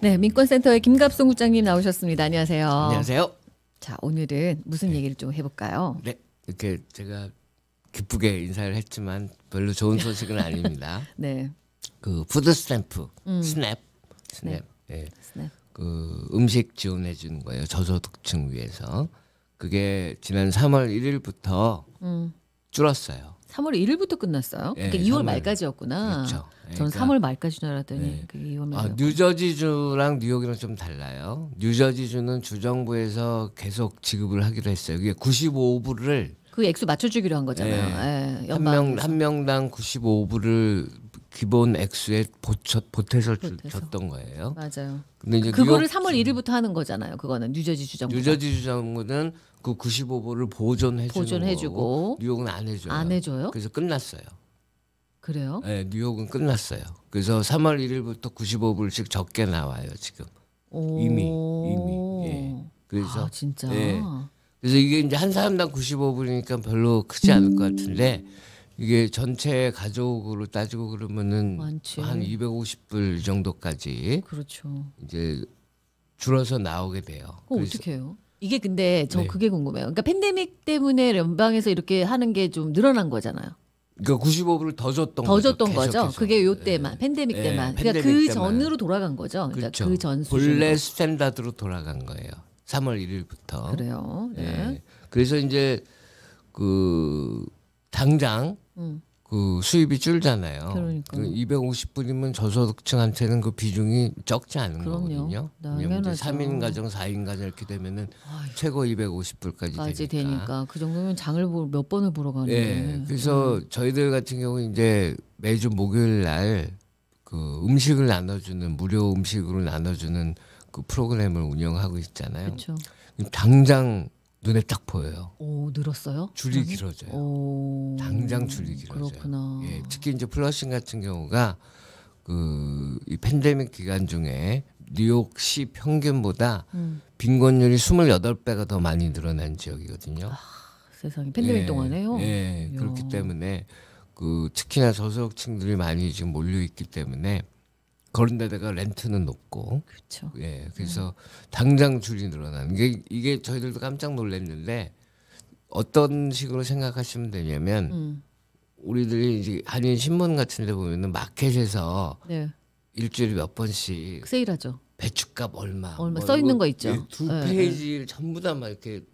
네, 민권센터의 김갑송 국장님 나오셨습니다. 안녕하세요. 안녕하세요. 자, 오늘은 무슨 얘기를 좀 해볼까요? 네, 이렇게 제가 기쁘게 인사를 했지만 별로 좋은 소식은 아닙니다. 네, 그 푸드 스탬프, 스냅, 스냅. 예, 스냅. 그 음식 지원해 주는 거예요. 저소득층 위해서. 그게 지난 3월 1일부터 줄었어요. 3월 1일부터 끝났어요. 예, 그러니까 2월 3월. 말까지였구나. 그렇죠. 저는 그러니까, 3월 말까지 줄 알았더니 네. 그게 2월 말. 아, 뉴저지주랑 뉴욕이랑 좀 달라요. 뉴저지주는 주정부에서 계속 지급을 하기로 했어요. 그게 95불을 그 액수 맞춰주기로 한 거잖아요. 예, 한 명당 95불을 기본 액수에 보태서 줬던 거예요. 맞아요. 근데 이제 그거를 3월 1일부터 하는 거잖아요. 그거는 뉴저지 주정부. 뉴저지 주정부는 그 95불을 보존해주고 거고 뉴욕은 안 해줘요. 안 해줘요? 그래서 끝났어요. 그래요? 네, 뉴욕은 끝났어요. 그래서 3월 1일부터 95불씩 적게 나와요 지금. 이미. 예. 그래서 아, 진짜. 예. 그래서 이게 이제 한 사람당 95불이니까 별로 크지 않을 것 같은데 이게 전체 가족으로 따지고 그러면은 많지. 한 250불 정도까지 그렇죠. 이제 줄어서 나오게 돼요. 어떻게 해요? 이게 근데 저 네. 그게 궁금해요. 그러니까 팬데믹 때문에 연방에서 이렇게 하는 게 좀 늘어난 거잖아요. 그러니까 95불을 더 줬던 더 거죠. 줬던 거죠. 계속해서. 그게 요 때만 팬데믹 예, 때만. 그러니까 팬데믹 그 때만. 전으로 돌아간 거죠. 그러니까 그렇죠. 그전 수준으로. 본래 스탠다드로 돌아간 거예요. 3월 1일부터. 그래요. 네. 예. 그래서 이제 그 당장 그 수입이 줄잖아요. 그러니까. 250불이면 저소득층한테는 그 비중이 적지 않은 그럼요. 거거든요. 당연하죠. 3인 가정, 4인 가정 이렇게 되면은 최고 250불까지 까지 되니까. 되니까 그 정도면 장을 몇 번을 보러 가는데. 예. 그래서 저희들 같은 경우 이제 매주 목요일 날 그 음식을 나눠주는 무료 음식으로 나눠주는 그 프로그램을 운영하고 있잖아요. 그렇죠. 당장 눈에 딱 보여요. 오, 늘었어요? 줄이 길어져요. 오. 당장 줄이 길어져요. 그렇구나. 예, 특히 이제 플러싱 같은 경우가 그 이 팬데믹 기간 중에 뉴욕시 평균보다 빈곤율이 28배가 더 많이 늘어난 지역이거든요. 세상에 팬데믹 동안에요? 예, 이야. 그렇기 때문에 그 특히나 저소득층들이 많이 지금 몰려 있기 때문에 그런 데다가 렌트는 높고 그렇죠. 예, 그래서 당장 줄이 늘어나는 이게 저희들도 깜짝 놀랐는데 어떤 식으로 생각하시면 되냐면 우리들이 이제 한인 신문 같은 데 보면은 마켓에서 네. 일주일에 몇 번씩 세일하죠. 배추값 얼마 써 있는 이거 거 있죠. 예, 두 네, 페이지를 전부 다 막 이렇게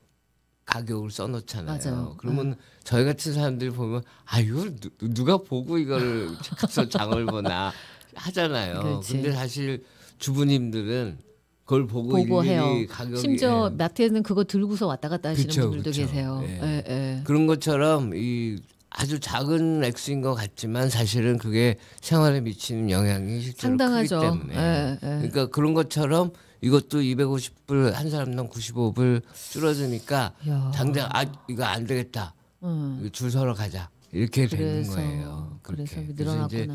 가격을 써놓잖아요. 맞아요. 그러면 저희 같은 사람들이 보면 아 이걸 누가 보고 이거를 가서 장을 보나 하잖아요. 그렇지. 근데 사실 주부님들은 그걸 보고 해요. 일일이 가격이 심지어 예. 마트에는 그거 들고서 왔다 갔다 하시는 그쵸, 분들도 그쵸. 계세요. 예. 예, 예. 그런 것처럼 이 아주 작은 액수인 것 같지만 사실은 그게 생활에 미치는 영향이 실제로 상당하죠. 크기 때문에 예, 예. 그러니까 그런 것처럼 이것도 250불 한 사람당 95불 줄어드니까 야. 당장 아 이거 안 되겠다 이거 줄 서러 가자 이렇게 되는 그래서 거예요. 그래서 그렇게. 늘어났구나. 이제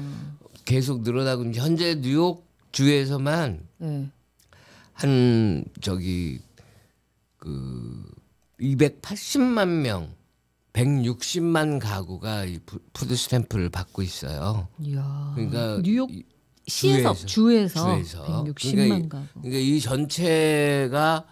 계속 늘어나고 이제 현재 뉴욕 주에서만 예. 한 저기 그 280만 명 160만 가구가 이 푸드 스탬프를 받고 있어요. 이야. 그러니까 뉴욕 이 시에서 주에서 160만 가구. 그러니까 이 전체가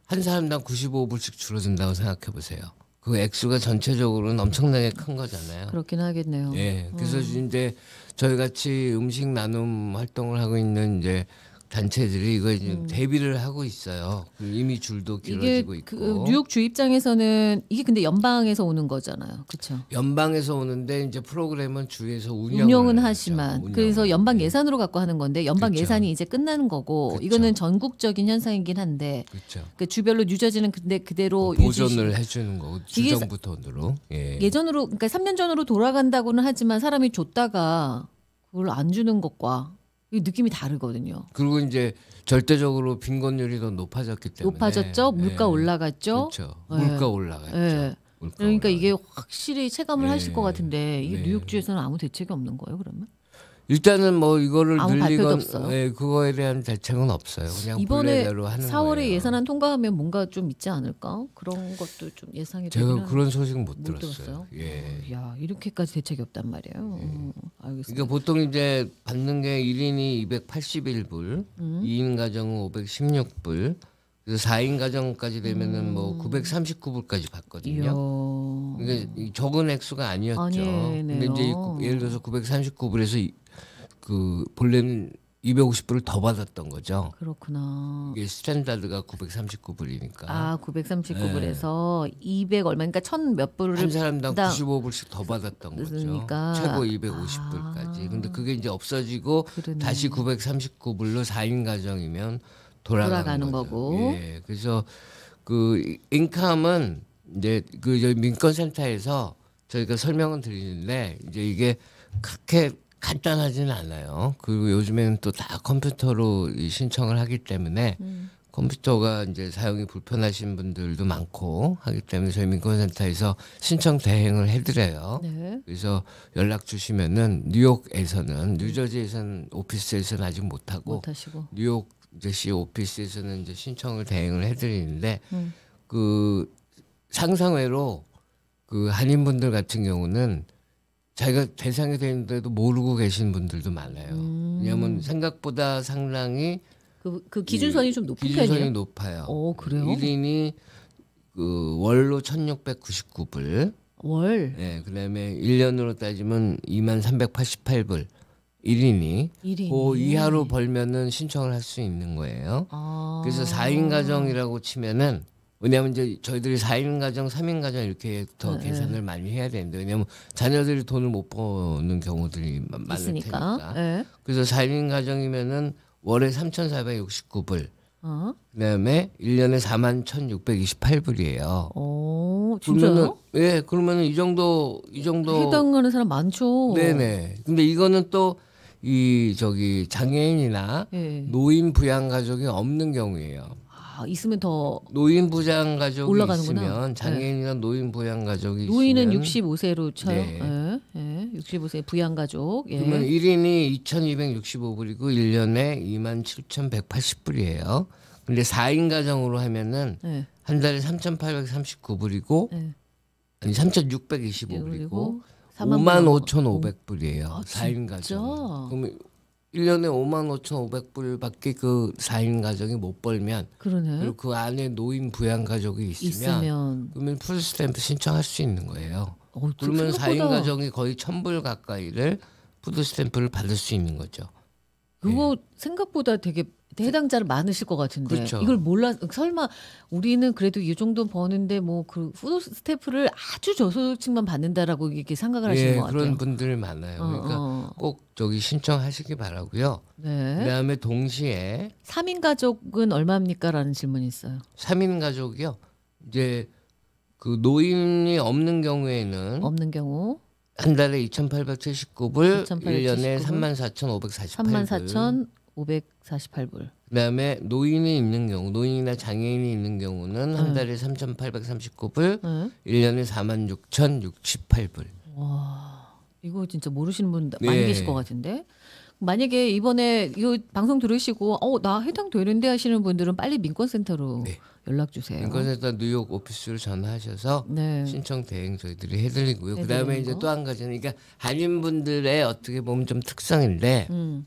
한 사람당 95불씩 줄어든다고 생각해 보세요. 그 액수가 전체적으로는 엄청나게 큰 거잖아요. 그렇긴 하겠네요. 예. 그래서 이제 저희 같이 음식 나눔 활동을 하고 있는 이제 단체들이 이거 이제 대비를 하고 있어요. 이미 줄도 이게 길어지고 그 있고. 뉴욕 주 입장에서는 이게 근데 연방에서 오는 거잖아요. 그렇죠? 연방에서 오는데 이제 프로그램은 주에서 운영은 하죠. 하지만 운영을. 그래서 연방 예. 예산으로 갖고 하는 건데 연방 그쵸. 예산이 이제 끝나는 거고 그쵸. 이거는 전국적인 현상이긴 한데 그렇죠. 그 주별로 뉴저지는 근데 그대로 보존을 해주는 거고 이게 주정부 돈으로. 예. 예전으로 그러니까 3년 전으로 돌아간다고는 하지만 사람이 줬다가 그걸 안 주는 것과 이 느낌이 다르거든요. 그리고 이제 절대적으로 빈곤율이 더 높아졌기 때문에 높아졌죠. 물가 예. 올라갔죠. 그렇죠. 예. 물가 올라갔죠. 예. 물가 그러니까 올라갔죠. 이게 확실히 체감을 네. 하실 것 같은데 이게 네. 뉴욕주에서는 아무 대책이 없는 거예요, 그러면? 일단은 뭐 이거를 아무 발표도 늘리건 없어요. 예, 그거에 대한 대책은 없어요. 그냥 이번에 본래대로 하는 4월에 거예요. 예산안 통과하면 뭔가 좀 있지 않을까? 그런 것도 좀 예상이 제가 되기는 그런 소식 못 못 들었어요. 들었어요. 예. 야, 이렇게까지 대책이 없단 말이에요. 알겠습니다. 그러니까 보통 이제 받는 게 1인이 281불, 2인 가정은 516불, 그래서 4인 가정까지 되면은 뭐 939불까지 받거든요. 이야. 그러니까 이 적은 액수가 아니었죠. 아니네요. 근데 이제 예를 들어서 939불에서 그 본래는 250불을 더 받았던 거죠. 그렇구나. 이게 스탠다드가 939불이니까 아, 939불에서 200 얼마니까 1000 몇 불을 한 사람당 그다음 95불씩 더 받았던 거죠. 그러니까. 최고 250불까지. 근데 그게 이제 없어지고 그러네. 다시 939불로 4인 가정이면 돌아가는 거죠. 거고. 예. 그래서 그 인컴은 이제 그 저희 민권센터에서 저희가 설명은 드리는데 이제 이게 그렇게 간단하지는 않아요. 그리고 요즘에는 또 다 컴퓨터로 이 신청을 하기 때문에 컴퓨터가 이제 사용이 불편하신 분들도 많고 하기 때문에 저희 민권센터에서 신청 대행을 해드려요. 네. 그래서 연락 주시면은 뉴욕에서는 뉴저지에서는 오피스에서는 아직 못하고 못 하시고. 뉴욕 이제 시 오피스에서는 이제 신청을 대행을 해드리는데 그 상상외로 그 한인분들 같은 경우는 자기가 대상이 되는데도 모르고 계신 분들도 많아요. 왜냐하면 생각보다 상당히 그 기준선이 좀 높은 기준선이 편이에요? 높아요. 그래요? 1인이 그 월로 1,699불. 월. 예, 그다음에 1년으로 따지면 2388불. 1인이 일인이. 그 이하로 벌면은 신청을 할 수 있는 거예요. 아. 그래서 4인 가정이라고 치면은 왜냐하면 이제 저희들이 4인 가정, 3인 가정 이렇게 더 계산을 많이 해야 되는데 왜냐하면 자녀들이 돈을 못 버는 경우들이 많을 있으니까. 테니까. 네. 그래서 4인 가정이면은 월에 3,469불. 그다음에 1년에 41,628불이에요. 진짜요? 예, 그러면은 이 정도 해당하는 사람 많죠. 네네. 근데 이거는 또 이 저기 장애인이나 예. 노인 부양 가족이 없는 경우예요. 아, 있으면 더 노인 부양 가족이 올라가는구나. 있으면 장애인이나 노인 부양 가족이 노인은 있으면 65세로 쳐요. 네. 예. 65세 부양가족. 예. 그러면 1인이 2,265불이고 1년에 27,180불이에요. 근데 4인 가정으로 하면은 예. 한 달에 3,839불이고 예. 아니 3,625불이고 그리고 55,500불이에요. 아, 4인 진짜? 가정. 그러면 1년에 55,500불밖에 그 4인 가정이 못 벌면 그러네. 그리고 그 안에 노인 부양 가족이 있으면 그러면 푸드스탬프 신청할 수 있는 거예요. 그러면 4인 가정이 거의 1,000불 가까이를 푸드스탬프를 받을 수 있는 거죠. 그거 생각보다 되게 해당자를 많으실 것 같은데 그렇죠. 이걸 몰라 설마 우리는 그래도 이 정도 버는데 뭐 그 푸드 스태프를 아주 저소득층만 받는다라고 이렇게 생각을 하시는 것 같아요. 그런 분들이 많아요. 그러니까 꼭 저기 신청하시기 바라고요. 네. 그다음에 동시에 3인 가족은 얼마입니까라는 질문이 있어요. 3인 가족이요. 이제 그 노인이 없는 경우에는 없는 경우 한 달에 2,879불, 1년에 34,548불. 34,548불. 그다음에 노인이 있는 경우, 노인이나 장애인이 있는 경우는 한 달에 3,839불, 1년에 46,068불. 와, 이거 진짜 모르시는 분 많이 네. 계실 것 같은데. 만약에 이번에 이 방송 들으시고 나 해당되는데 하시는 분들은 빨리 민권센터로 네. 연락 주세요. 민권센터 뉴욕 오피스로 전화하셔서 네. 신청 대행 저희들이 해드리고요. 해드리는 그다음에 이제 거. 또 한 가지는 그러니까 한인분들의 어떻게 보면 좀 특성인데 음.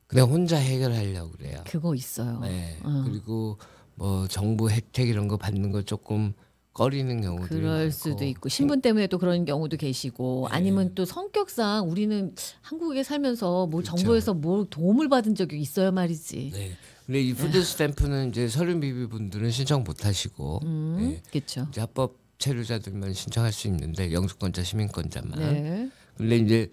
그냥 혼자 해결하려고 그래요. 그거 있어요. 네. 그리고 뭐 정부 혜택 이런 거 받는 거 조금 꺼리는 경우들이 그럴 많고. 수도 있고 신분 때문에 또 그런 경우도 계시고 아니면 또 성격상 우리는 한국에 살면서 뭐 정부에서 뭐 도움을 받은 적이 있어야 말이지. 네. 근데 이 푸드 스탬프는 이제 서른 비비 분들은 신청 못 하시고 네. 그렇죠. 이제 합법 체류자들만 신청할 수 있는데 영주권자 시민권자만. 네. 근데 이제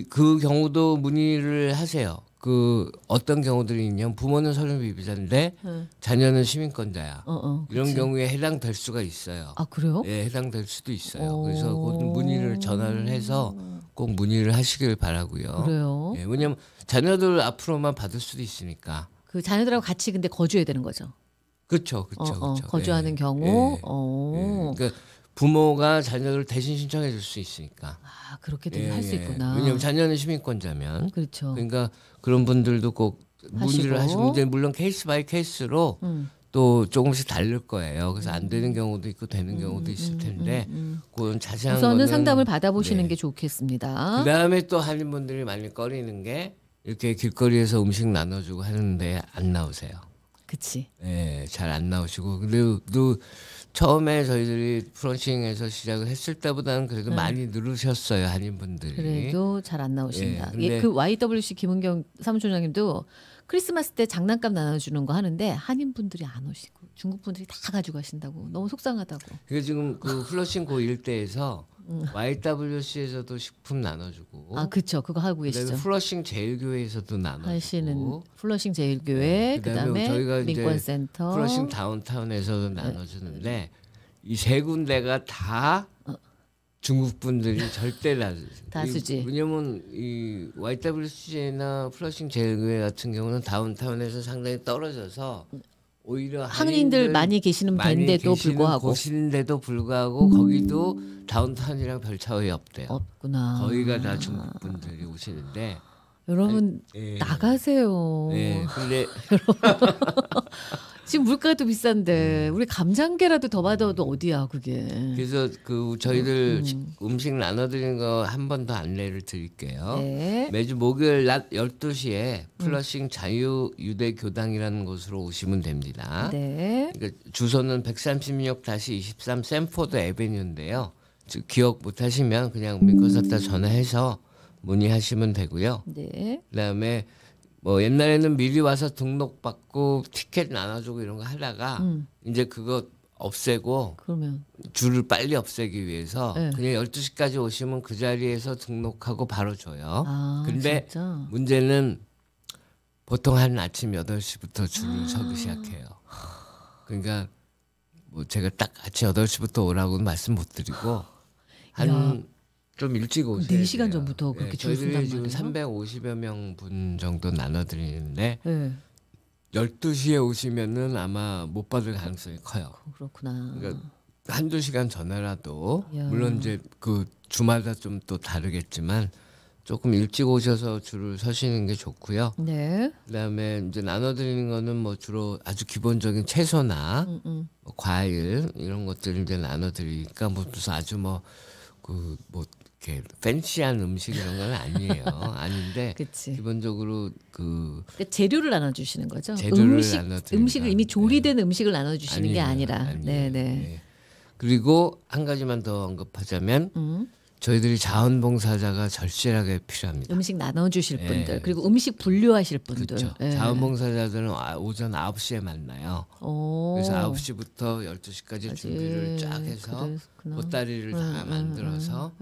그 경우도 문의를 하세요. 그 어떤 경우들이 있냐면 부모는 서른 비비자인데 자녀는 시민권자야. 이런 그치. 경우에 해당될 수가 있어요. 아, 그래요? 예, 해당될 수도 있어요. 그래서 그 문의를 전화를 해서 꼭 문의를 하시길 바라고요. 그래요? 예, 왜냐면 자녀들 앞으로만 받을 수도 있으니까. 그 자녀들하고 같이 근데 거주해야 되는 거죠. 그렇죠, 그렇죠, 그렇죠. 거주하는 예, 경우. 예. 그러니까 부모가 자녀를 대신 신청해 줄 수 있으니까. 아, 그렇게도 할 수 있구나. 왜냐면 자녀는 시민권자면. 그렇죠. 그러니까 그런 분들도 꼭 문의를 하시고 이제 물론 케이스 바이 케이스로 또 조금씩 다를 거예요. 그래서 안 되는 경우도 있고 되는 경우도 있을 텐데 그건 자세한 우선은 거는 상담을 받아보시는 게 좋겠습니다. 그다음에 또 한인분들이 많이 꺼리는 게 이렇게 길거리에서 음식 나눠주고 하는데 안 나오세요. 그치. 네, 잘 안 나오시고 그래도 처음에 저희들이 프런싱에서 시작을 했을 때보다는 그래도 많이 늘으셨어요, 한인분들이. 그래도 잘 안 나오신다. 근데 그 YWC 김은경 사무총장님도 크리스마스 때 장난감 나눠주는 거 하는데 한인분들이 안 오시고 중국분들이 다 가지고 가신다고. 너무 속상하다고. 그게 지금 그 플러싱 고 일대에서 YWC에서도 식품 나눠주고. 아, 그렇죠. 그거 하고 계시죠. 그다음에 플러싱 제일교회에서도 나눠주고. 하시는 플러싱 제일교회, 그다음에 저희가 이제 민권센터, 플러싱 다운타운에서도 나눠주는데 이 세 군데가 다 중국 분들이 절대 다수지. 왜냐면 이 YWC나 플러싱 제일교회 같은 경우는 다운타운에서 상당히 떨어져서 오히려 한인들 많이 계시는 데인데도 불구하고 곳인데도 불구하고 거기도 다운타운이랑 별 차이 없대요. 없구나. 거기가 다 중국 분들이 오시는데 여러분 나가세요. 네, 근데 지금 물가도 비싼데 우리 감장계라도 더 받아도 어디야 그게. 그래서 그 저희들 음식 나눠드리는 거 한 번 더 안내를 드릴게요. 네. 매주 목요일 낮 12시에 플러싱 자유유대교당이라는 곳으로 오시면 됩니다. 네. 그러니까 주소는 136-23 샌포드 애베뉴인데요. 기억 못하시면 그냥 민권센터 전화해서 문의하시면 되고요. 네. 그다음에 뭐 옛날에는 미리 와서 등록받고 티켓 나눠주고 이런 거 하다가 이제 그거 없애고 그러면 줄을 빨리 없애기 위해서 네. 그냥 12시까지 오시면 그 자리에서 등록하고 바로 줘요. 아, 근데 진짜? 문제는 보통 한 아침 8시부터 줄을 서기 시작해요. 그러니까 뭐 제가 딱 아침 8시부터 오라고는 말씀 못 드리고 한 좀 일찍 오세요. 4시간 전부터 그렇게 줄 저희들이 쓴단 지금 말이에요? 350여 명 분 정도 나눠드리는데 네. 12시에 오시면은 아마 못 받을 가능성이 커요. 그렇구나. 그러니까 한두 시간 전에라도 야. 물론 이제 그 주마다 좀 또 다르겠지만 조금 일찍 오셔서 줄을 서시는 게 좋고요. 네. 그다음에 이제 나눠드리는 거는 뭐 주로 아주 기본적인 채소나 뭐 과일 이런 것들을 이제 나눠드리니까 뭐 무슨 아주 뭐 이렇게 팬시한 음식 이런 건 아니에요. 아닌데 그치. 기본적으로 그러니까 재료를 나눠주시는 거죠. 재료를 나눠드린다. 음식을 이미 조리된 음식을 나눠주시는 게 아니라. 아니에요. 네네. 네. 그리고 한 가지만 더 언급하자면 저희들이 자원봉사자가 절실하게 필요합니다. 음식 나눠주실 분들 그리고 음식 분류하실 분들. 그렇죠. 네. 자원봉사자들은 오전 9시에 만나요. 오. 그래서 9시부터 12시까지 준비를 쫙 해서 보따리를 다 만들어서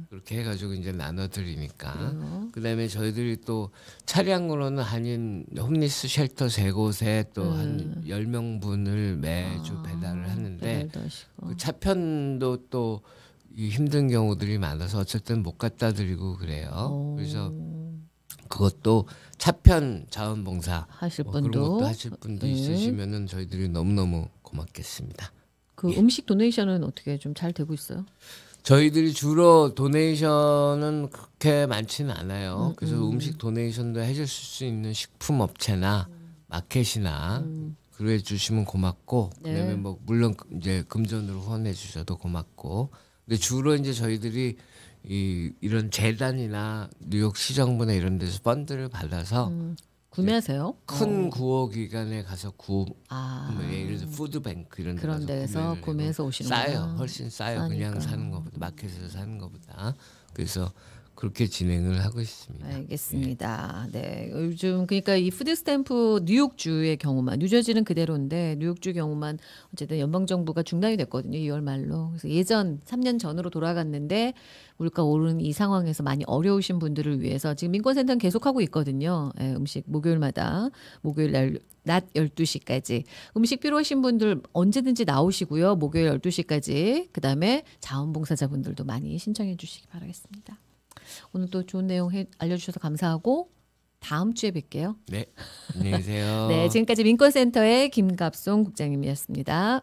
그렇게 해가지고 이제 나눠드리니까 그다음에 저희들이 또 차량으로는 한인 홈리스 쉘터 3곳에 또 한 10명분을 매주 배달을 하는데 그 차편도 또 이 힘든 경우들이 많아서 어쨌든 못 갖다 드리고 그래요. 그래서 그것도 차편 자원봉사 하실 그런 분도 것도 하실 분도 있으시면은 저희들이 너무너무 고맙겠습니다. 그 음식 도네이션은 어떻게 좀 잘 되고 있어요? 저희들이 주로 도네이션은 그렇게 많지는 않아요. 그래서 음식 도네이션도 해줄 수 있는 식품 업체나 마켓이나 그래 주시면 고맙고 그다음에 뭐 물론 이제 금전으로 후원해 주셔도 고맙고 근데 주로 이제 저희들이 이런 재단이나 뉴욕 시정부나 이런 데서 펀드를 받아서 구매하세요? 큰 구호기관에 가서 뭐 예를 들어 푸드뱅크 이런 데 그런 가서 데서 구매해서 오시는구나. 싸요. 훨씬 싸요. 그냥 사는 것보다 마켓에서 사는 것보다. 그래서 그렇게 진행을 하고 있습니다. 알겠습니다. 네, 요즘 그러니까 이 푸드 스탬프 뉴욕주의 경우만 뉴저지는 그대로인데 뉴욕주 경우만 어쨌든 연방 정부가 중단이 됐거든요. 2월 말로. 그래서 예전 3년 전으로 돌아갔는데 물가 오른 이 상황에서 많이 어려우신 분들을 위해서 지금 민권센터는 계속하고 있거든요. 음식 목요일마다 목요일 낮 12시까지 음식 필요하신 분들 언제든지 나오시고요. 목요일 12시까지 그다음에 자원봉사자분들도 많이 신청해 주시기 바라겠습니다. 오늘 또 좋은 내용 알려주셔서 감사하고 다음 주에 뵐게요. 네, 안녕히 계세요. 네, 지금까지 민권센터의 김갑송 국장님이었습니다.